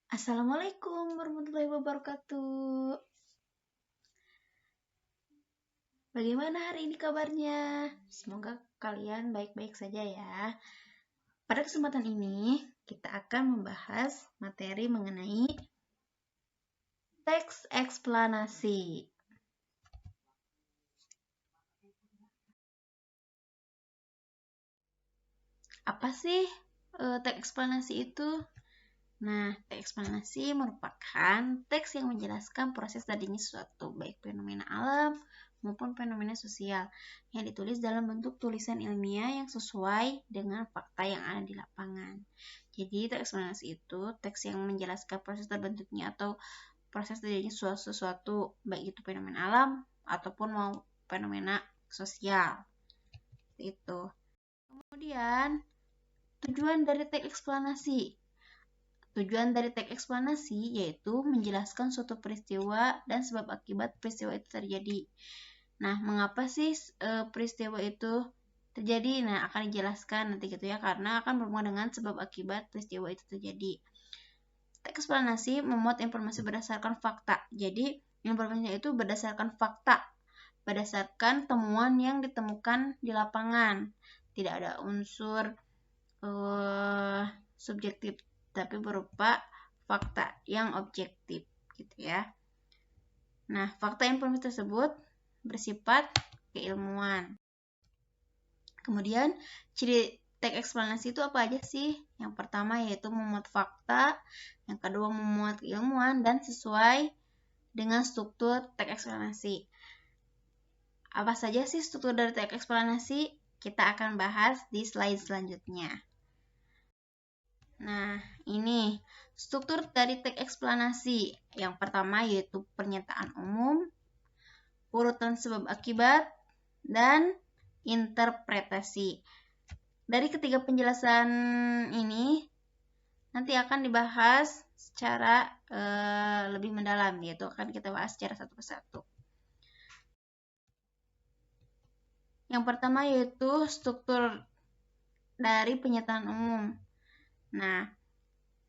Assalamualaikum warahmatullahi wabarakatuh. Bagaimana hari ini kabarnya? Semoga kalian baik-baik saja ya. Pada kesempatan ini, kita akan membahas materi mengenai teks eksplanasi. Apa sih teks eksplanasi itu? Nah, teks eksplanasi merupakan teks yang menjelaskan proses terjadinya sesuatu, baik fenomena alam maupun fenomena sosial, yang ditulis dalam bentuk tulisan ilmiah yang sesuai dengan fakta yang ada di lapangan. Jadi, teks eksplanasi itu teks yang menjelaskan proses terbentuknya atau proses terjadinya sesuatu, baik itu fenomena alam ataupun mau fenomena sosial. Itu. Kemudian, tujuan dari teks eksplanasi. Tujuan dari teks eksplanasi yaitu menjelaskan suatu peristiwa dan sebab akibat peristiwa itu terjadi. Nah, mengapa sih peristiwa itu terjadi? Nah, akan dijelaskan nanti gitu ya, karena akan berhubungan dengan sebab akibat peristiwa itu terjadi. Teks eksplanasi memuat informasi berdasarkan fakta. Jadi, informasinya itu berdasarkan fakta, berdasarkan temuan yang ditemukan di lapangan. Tidak ada unsur subjektif, tapi berupa fakta yang objektif gitu ya. Nah, fakta informasi tersebut bersifat keilmuan. Kemudian, ciri teks eksplanasi itu apa aja sih? Yang pertama yaitu memuat fakta, yang kedua memuat keilmuan, dan sesuai dengan struktur teks eksplanasi. Apa saja sih struktur dari teks eksplanasi? Kita akan bahas di slide selanjutnya. Nah, ini struktur dari teks eksplanasi. Yang pertama yaitu pernyataan umum, urutan sebab akibat, dan interpretasi. Dari ketiga penjelasan ini nanti akan dibahas secara lebih mendalam, yaitu akan kita bahas secara satu persatu. Yang pertama yaitu struktur dari pernyataan umum. Nah,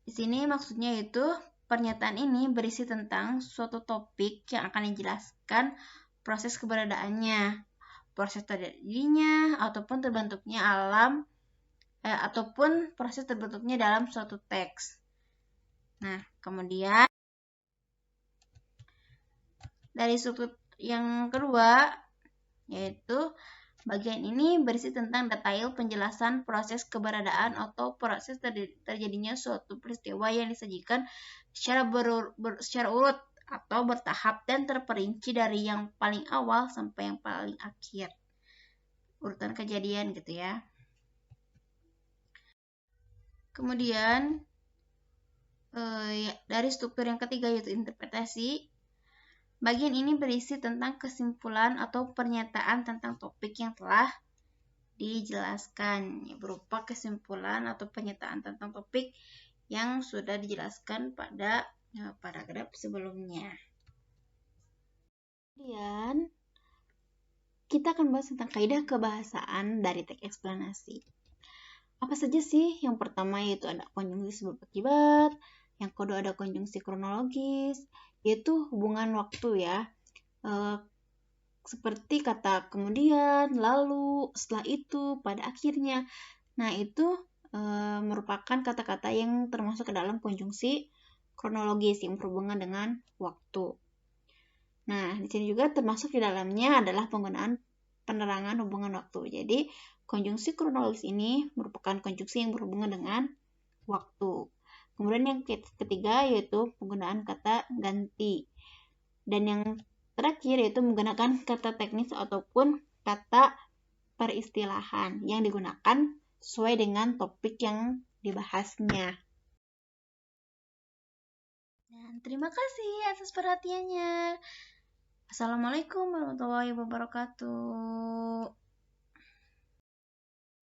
di sini maksudnya yaitu pernyataan ini berisi tentang suatu topik yang akan dijelaskan proses keberadaannya, proses terjadinya, ataupun terbentuknya alam, ataupun proses terbentuknya dalam suatu teks. Nah, kemudian dari struktur yang kedua, yaitu bagian ini berisi tentang detail penjelasan proses keberadaan atau proses terjadinya suatu peristiwa yang disajikan secara urut atau bertahap dan terperinci dari yang paling awal sampai yang paling akhir. Urutan kejadian gitu ya. Kemudian dari struktur yang ketiga yaitu interpretasi. Bagian ini berisi tentang kesimpulan atau pernyataan tentang topik yang telah dijelaskan, berupa kesimpulan atau pernyataan tentang topik yang sudah dijelaskan pada paragraf sebelumnya. Kemudian kita akan bahas tentang kaidah kebahasaan dari teks eksplanasi. Apa saja sih? Yang pertama yaitu ada konjungsi sebab akibat, yang kedua ada konjungsi kronologis, yaitu hubungan waktu ya. Seperti kata kemudian, lalu, setelah itu, pada akhirnya. Nah, itu merupakan kata-kata yang termasuk ke dalam konjungsi kronologis yang berhubungan dengan waktu. Nah, di sini juga termasuk di dalamnya adalah penggunaan penerangan hubungan waktu. Jadi, konjungsi kronologis ini merupakan konjungsi yang berhubungan dengan waktu. Kemudian yang ketiga yaitu penggunaan kata ganti. Dan yang terakhir yaitu menggunakan kata teknis ataupun kata peristilahan yang digunakan sesuai dengan topik yang dibahasnya. Dan terima kasih atas perhatiannya. Assalamualaikum warahmatullahi wabarakatuh.